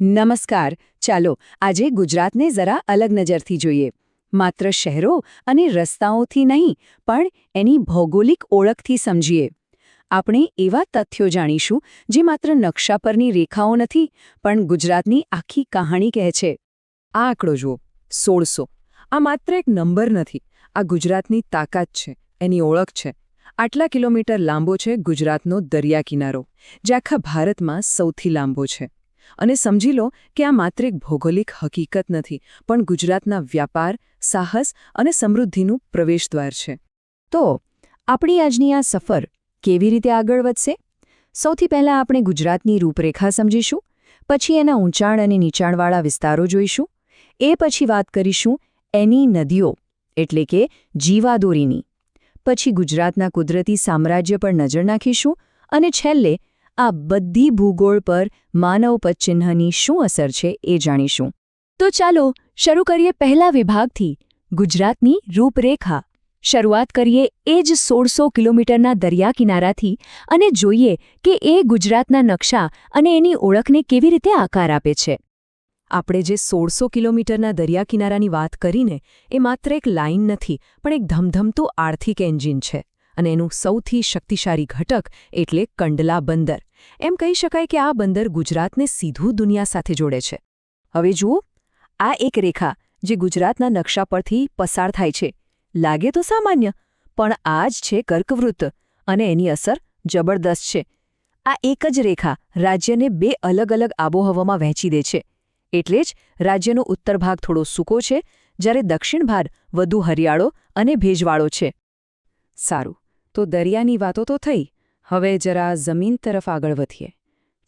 નમસ્કાર. ચાલો આજે ગુજરાતને જરા અલગ નજરથી જોઈએ. માત્ર શહેરો અને રસ્તાઓથી નહીં, પણ એની ભૌગોલિક ઓળખથી સમજીએ. આપણે એવા તથ્યો જાણીશું જે માત્ર નકશા પરની રેખાઓ નથી, પણ ગુજરાતની આખી કહાણી કહે છે. આ આંકડો જુઓ, 1600. આ માત્ર એક નંબર નથી, આ ગુજરાતની તાકાત છે, એની ઓળખ છે. આટલા કિલોમીટર લાંબો છે ગુજરાતનો દરિયા કિનારો, જે આખા ભારતમાં સૌથી લાંબો છે. અને સમજી લો કે આ માત્ર એક ભૌગોલિક હકીકત નથી, પણ ગુજરાતના વ્યાપાર, સાહસ અને સમૃદ્ધિનું પ્રવેશદ્વાર છે. તો આપણી આજની આ સફર કેવી રીતે આગળ વધશે? સૌથી પહેલાં આપણે ગુજરાતની રૂપરેખા સમજીશું, પછી એના ઊંચાણ અને નીચાણવાળા વિસ્તારો જોઈશું, એ પછી વાત કરીશું એની નદીઓ એટલે કે જીવાદોરીની, પછી ગુજરાતના કુદરતી સામ્રાજ્ય પર નજર નાખીશું અને છેલ્લે આ બધી ભૂગોળ પર માનવ પદચિહ્નની શું અસર છે એ જાણીશું. તો ચાલો શરૂ કરીએ પહેલા વિભાગથી, ગુજરાતની રૂપરેખા. શરૂઆત કરીએ એ જ 1600 કિલોમીટરના દરિયા કિનારાથી અને જોઈએ કે એ ગુજરાતના નકશા અને એની ઓળખને કેવી રીતે આકાર આપે છે. આપણે જે 1600 કિલોમીટરના દરિયા કિનારાની વાત કરીને, એ માત્ર એક લાઇન નથી, પણ એક ધમધમતું આર્થિક એન્જિન છે. અને એનું સૌથી શક્તિશાળી ઘટક એટલે કંડલા બંદર. એમ કહી શકાય કે આ બંદર ગુજરાતને સીધું દુનિયા સાથે જોડે છે. હવે જુઓ, આ એક રેખા જે ગુજરાતના નકશા પરથી પસાર થાય છે, લાગે તો સામાન્ય, પણ આ જ છે કર્કવૃત્ત, અને એની અસર જબરદસ્ત છે. આ એક જ રેખા રાજ્યને બે અલગ અલગ આબોહવામાં વહેંચી દે છે. એટલે જ રાજ્યનો ઉત્તર ભાગ થોડો સૂકો છે, જ્યારે દક્ષિણ ભાગ વધુ હરિયાળો અને ભેજવાળો છે. સારું, તો દરિયાની વાતો તો થઈ. હવે જરા જમીન તરફ આગળ વધીએ.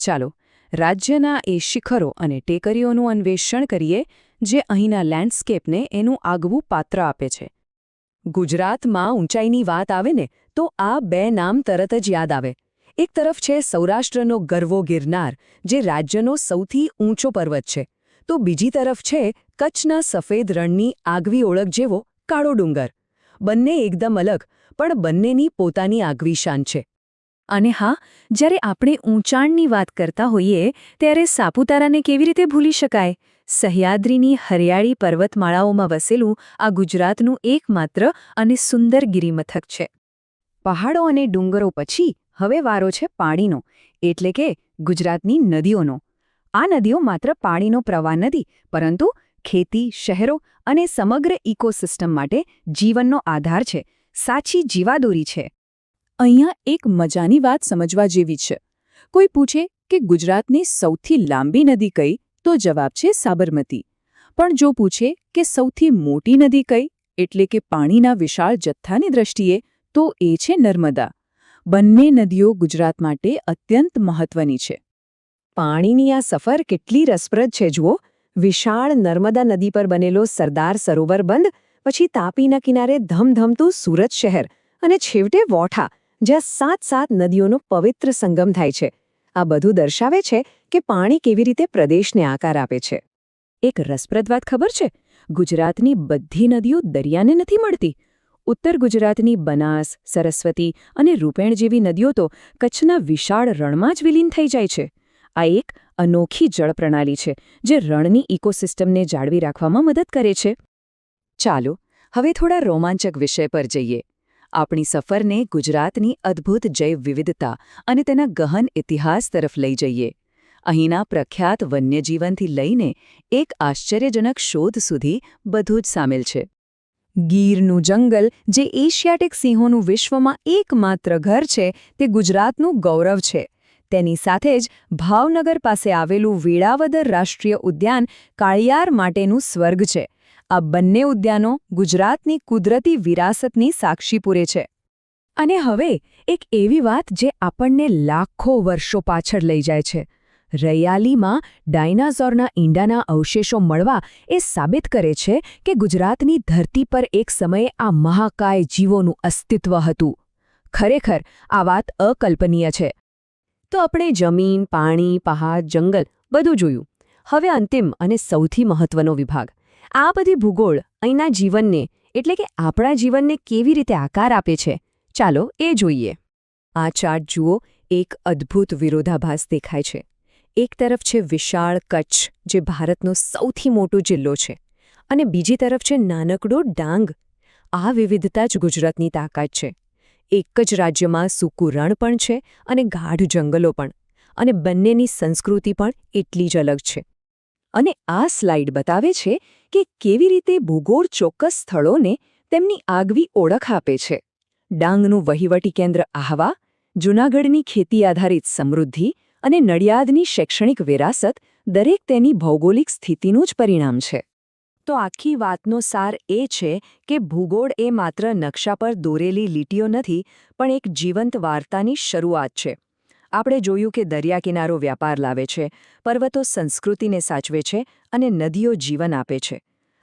ચાલો રાજ્યના એ શિખરો અને ટેકરીઓનું અન્વેષણ કરીએ જે અહીંના લેન્ડસ્કેપને એનું આગવું પાત્ર આપે છે. ગુજરાતમાં ઊંચાઈની વાત આવે ને તો આ બે નામ તરત જ યાદ આવે. એક તરફ છે સૌરાષ્ટ્રનો ગરવો ગિરનાર, જે રાજ્યનો સૌથી ઊંચો પર્વત છે, તો બીજી તરફ છે કચ્છના સફેદ રણની આગવી ઓળખ જેવો કાળો ડુંગર. બંને એકદમ અલગ, પણ બંનેની પોતાની આગવી શાન છે. અને હા, જ્યારે આપણે ઊંચાણની વાત કરતા હોઈએ ત્યારે સાપુતારાને કેવી રીતે ભૂલી શકાય? સહ્યાદ્રીની હરિયાળી પર્વતમાળાઓમાં વસેલું આ ગુજરાતનું એકમાત્ર અને સુંદર ગિરિમથક છે. પહાડો અને ડુંગરો પછી હવે વારો છે પાણીનો, એટલે કે ગુજરાતની નદીઓનો. આ નદીઓ માત્ર પાણીનો પ્રવાહ નથી, પરંતુ ખેતી, શહેરો અને સમગ્ર ઇકોસિસ્ટમ માટે જીવનનો આધાર છે, સાચી જીવાદોરી છે. અહીંયા એક મજાની વાત સમજવા જેવી છે. કોઈ પૂછે કે ગુજરાતની સૌથી લાંબી નદી કઈ, તો જવાબ છે સાબરમતી. પણ જો પૂછે કે સૌથી મોટી નદી કઈ, એટલે કે પાણીના વિશાળ જથ્થાની દ્રષ્ટિએ, તો એ છે નર્મદા. બંને નદીઓ ગુજરાત માટે અત્યંત મહત્વની છે. પાણીની આ સફર કેટલી રસપ્રદ છે જુઓ. વિશાળ નર્મદા નદી પર બનેલો સરદાર સરોવર બંધ, પછી તાપીના કિનારે ધમધમતું સુરત શહેર, અને છેવટે વોઠા, જ્યાં 7 નદીઓનો પવિત્ર સંગમ થાય છે. આ બધું દર્શાવે છે કે પાણી કેવી રીતે પ્રદેશને આકાર આપે છે. એક રસપ્રદ વાત ખબર છે? ગુજરાતની બધી નદીઓ દરિયાને નથી મળતી. ઉત્તર ગુજરાતની બનાસ, સરસ્વતી અને રૂપેણ જેવી નદીઓ તો કચ્છના વિશાળ રણમાં જ વિલીન થઈ જાય છે. આ એક અનોખી જળ પ્રણાલી છે, જે રણની ઇકોસિસ્ટમને જાળવી રાખવામાં મદદ કરે છે. ચાલો હવે થોડા રોમાંચક વિષય પર જઈએ. આપણી સફરને ગુજરાતની અદ્ભુત જૈવ વિવિધતા અને તેના ગહન ઇતિહાસ તરફ લઈ જઈએ. અહીંના પ્રખ્યાત વન્યજીવનથી લઈને એક આશ્ચર્યજનક શોધ સુધી બધું જ સામેલ છે. ગીરનું જંગલ, જે એશિયાટિક સિંહોનું વિશ્વમાં એકમાત્ર ઘર છે, તે ગુજરાતનું ગૌરવ છે. તેની સાથે જ ભાવનગર પાસે આવેલું વેળાવદર રાષ્ટ્રીય ઉદ્યાન કાળિયાર માટેનું સ્વર્ગ છે. આ બંને ઉદ્યાનો ગુજરાતની કુદરતી વિરાસતની સાક્ષી પૂરે છે. અને હવે એક એવી વાત જે આપણને લાખો વર્ષો પાછળ લઈ જાય છે. રૈયાલીમાં ડાયનાસોરના ઈંડાના અવશેષો મળવા એ સાબિત કરે છે કે ગુજરાતની ધરતી પર એક સમયે આ મહાકાય જીવોનું અસ્તિત્વ હતું. ખરેખર આ વાત અકલ્પનીય છે. તો આપણે જમીન, પાણી, પહાડ, જંગલ બધું જોયું. હવે અંતિમ અને સૌથી મહત્વનો વિભાગ. આ બધી ભૂગોળ અહીંના જીવનને, એટલે કે આપણા જીવનને કેવી રીતે આકાર આપે છે, ચાલો એ જોઈએ. આ ચાર્ટ જુઓ, એક અદ્ભુત વિરોધાભાસ દેખાય છે. એક તરફ છે વિશાળ કચ્છ, જે ભારતનો સૌથી મોટો જિલ્લો છે, અને બીજી તરફ છે નાનકડો ડાંગ. આ વિવિધતા જ ગુજરાતની તાકાત છે. એક જ રાજ્યમાં સૂકું રણ પણ છે અને ગાઢ જંગલો પણ, અને બંનેની સંસ્કૃતિ પણ એટલી જ અલગ છે. અને આ સ્લાઇડ બતાવે છે કે કેવી રીતે ભૂગોળ ચોક્કસ સ્થળોને તેમની આગવી ઓળખ આપે છે. ડાંગનું વહીવટી કેન્દ્ર આહવા, જૂનાગઢની ખેતી આધારિત સમૃદ્ધિ અને નડિયાદની શૈક્ષણિક વિરાસત દરેક તેની ભૌગોલિક સ્થિતિનું જ પરિણામ છે. તો આખી વાતનો સાર એ છે કે ભૂગોળ એ માત્ર નકશા પર દોરેલી લીટીઓ નથી, પણ એક જીવંત વાર્તાની શરૂઆત છે. આપણે જોયું કે દરિયાકિનારો વ્યાપાર લાવે છે, પર્વતો સંસ્કૃતિને સાચવે છે અને નદીઓ જીવન આપે છે.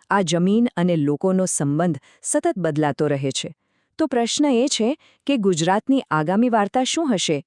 આ જમીન અને લોકોનો સંબંધ સતત બદલાતો રહે છે. તો પ્રશ્ન એ છે કે ગુજરાતની આગામી વાર્તા શું હશે?